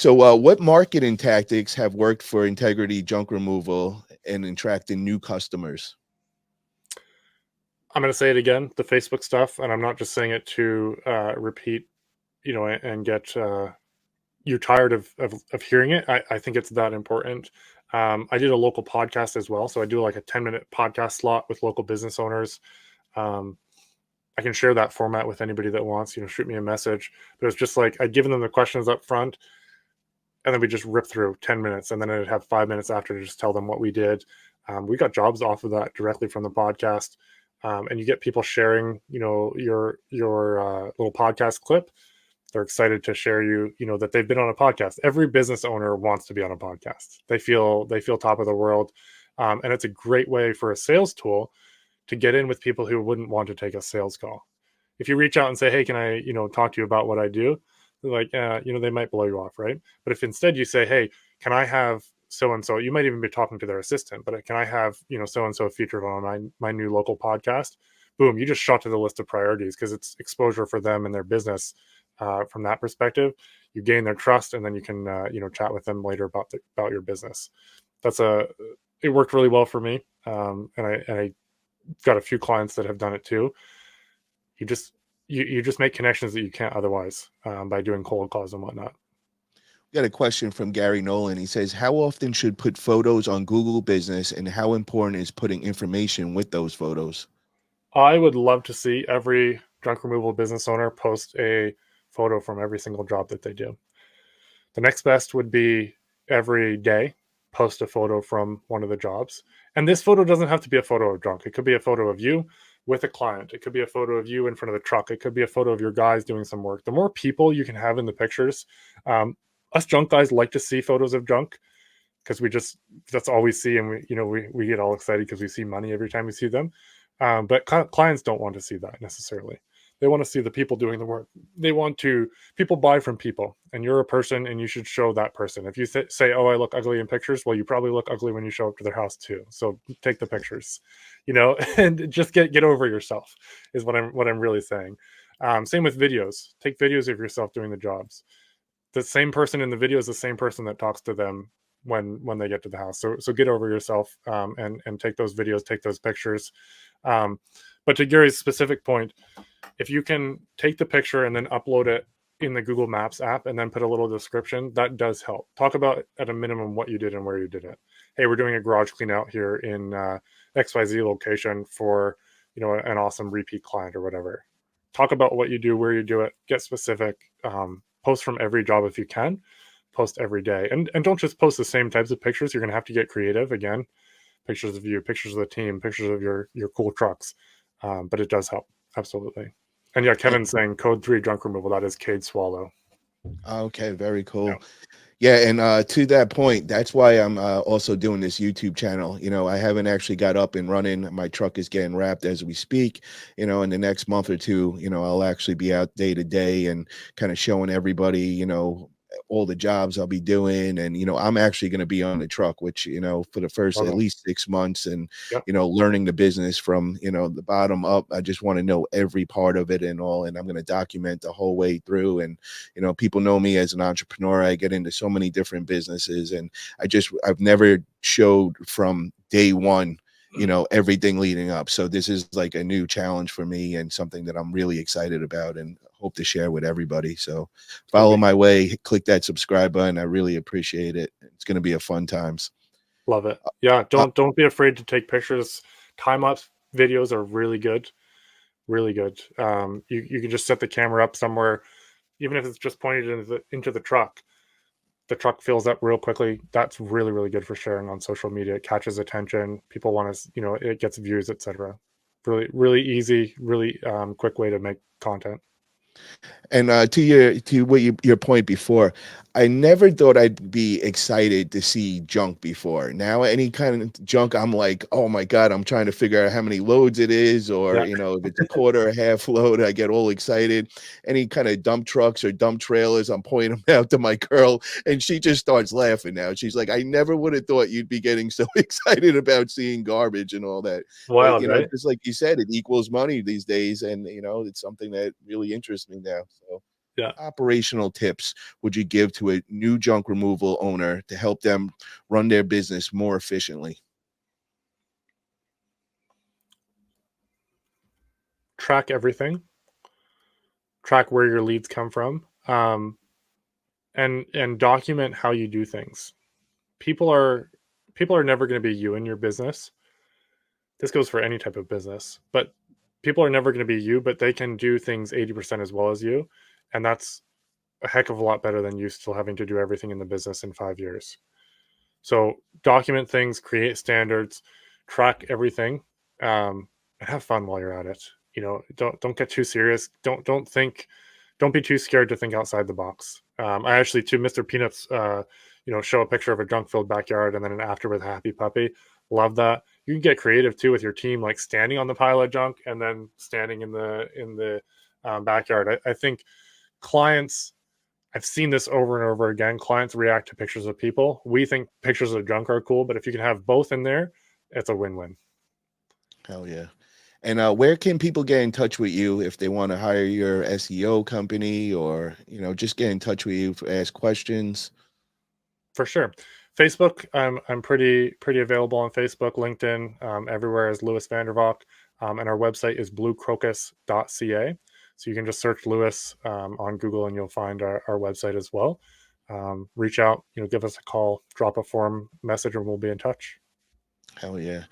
So, what marketing tactics have worked for integrity junk removal and attracting new customers? I'm going to say it again, the Facebook stuff, and I'm not just saying it to repeat, and get you tired of hearing it. I think it's that important. I did a local podcast as well, so I do like a 10-minute podcast slot with local business owners. Um, I can share that format with anybody that wants. Shoot me a message. But it's just like I'd given them the questions up front, and then we just rip through 10 minutes, and then I'd have 5 minutes after to just tell them what we did. We got jobs off of that directly from the podcast. And you get people sharing, your little podcast clip. They're excited to share that they've been on a podcast. Every business owner wants to be on a podcast. They feel top of the world, and it's a great way for a sales tool to get in with people who wouldn't want to take a sales call. If you reach out and say, "Hey, can I, talk to you about what I do?" They're like, they might blow you off, right? But if instead you say, "Hey, can I have so and so?" You might even be talking to their assistant, but can I have so and so featured on my new local podcast? Boom, you just shot to the list of priorities because it's exposure for them and their business. From that perspective, you gain their trust, and then you can chat with them later about your business. It worked really well for me, and I got a few clients that have done it too. You just make connections that you can't otherwise, by doing cold calls and whatnot. Got a question from Gary Nolan. He says, "How often should put photos on Google Business, and how important is putting information with those photos?" I would love to see every junk removal business owner post a photo from every single job that they do. The next best would be every day post a photo from one of the jobs. And this photo doesn't have to be a photo of junk. It could be a photo of you with a client. It could be a photo of you in front of the truck. It could be a photo of your guys doing some work. The more people you can have in the pictures, us junk guys like to see photos of junk because that's all we see, and we get all excited because we see money every time we see them. But clients don't want to see that necessarily. They want to see the people doing the work. People buy from people, and you're a person, and you should show that person. If you say, "Oh, I look ugly in pictures," well, you probably look ugly when you show up to their house too. So take the pictures, and just get over yourself is what I'm really saying. Same with videos. Take videos of yourself doing the jobs. The same person in the video is the same person that talks to them when they get to the house. So get over yourself, and take those videos, take those pictures. But to Gary's specific point, if you can take the picture and then upload it in the Google Maps app and then put a little description, that does help. Talk about at a minimum what you did and where you did it. Hey, we're doing a garage clean out here in XYZ location for an awesome repeat client or whatever. Talk about what you do, where you do it, get specific. Post from every job if you can. Post every day, and don't just post the same types of pictures. You're going to have to get creative again. Pictures of you, pictures of the team, pictures of your cool trucks. But it does help, absolutely. And yeah, And, Kevin's saying code 3 junk removal. That is Cade Swallow. okay, very Yeah. cool. Yeah, and to that point, that's why I'm also doing this YouTube channel. I haven't actually got up and running. My truck is getting wrapped as we speak. In the next month or two, I'll actually be out day to day and kind of showing everybody, all the jobs I'll be doing. And, I'm actually going to be on the truck, which, for the first at Okay. least 6 months, and, Yep. learning the business from, the bottom up. I just want to know every part of it and all. And I'm going to document the whole way through. And, people know me as an entrepreneur. I get into so many different businesses, and I've never showed from day one, everything leading up. So this is like a new challenge for me and something that I'm really excited about and hope to share with everybody. So follow my way, click that subscribe button. I really appreciate it. It's going to be a fun times. Love it. Yeah, Uh, don't be afraid to take pictures. Time lapse videos are really good, really good. You can just set the camera up somewhere, even if it's just pointed into the truck. The truck fills up real quickly. That's really, really good for sharing on social media. It catches attention. People want to, it gets views, etc. Really, really easy, really quick way to make content. And to what your point before, I never thought I'd be excited to see junk before. Now, any kind of junk, I'm like, oh my God, I'm trying to figure out how many loads it is, or Yeah. if it's a quarter or half load, I get all excited. Any kind of dump trucks or dump trailers, I'm pointing them out to my girl, and she just starts laughing now. She's like, I never would have thought you'd be getting so excited about seeing garbage and all that. But Wild, right? just like you said, it equals money these days, and it's something that really interests me now. So Yeah. operational tips would you give to a new junk removal owner to help them run their business more efficiently? Track everything. Track where your leads come from, and document how you do things. People are people are never going to be you in your business. This goes for any type of business, but people are never going to be you, but they can do things 80% as well as you, and that's a heck of a lot better than you still having to do everything in the business in 5 years. So document things, create standards, track everything, and have fun while you're at it. Don't get too serious. Don't be too scared to think outside the box. I actually, to Mr. Peanuts, show a picture of a junk filled backyard and then an after with a happy puppy. Love that. You can get creative too with your team, like standing on the pile of junk and then standing in the backyard. I think clients, I've seen this over and over again. Clients react to pictures of people. We think pictures of junk are cool, but if you can have both in there, it's a win-win. Hell yeah. And where can people get in touch with you if they want to hire your SEO company, or just get in touch with you for ask questions? For sure. Facebook, I'm pretty available on Facebook, LinkedIn, everywhere as Lewis Vandervalk, and our website is bluecrocus.ca. So you can just search Lewis on Google, and you'll find our website as well. Reach out, give us a call, drop a form message, and we'll be in touch. Hell yeah.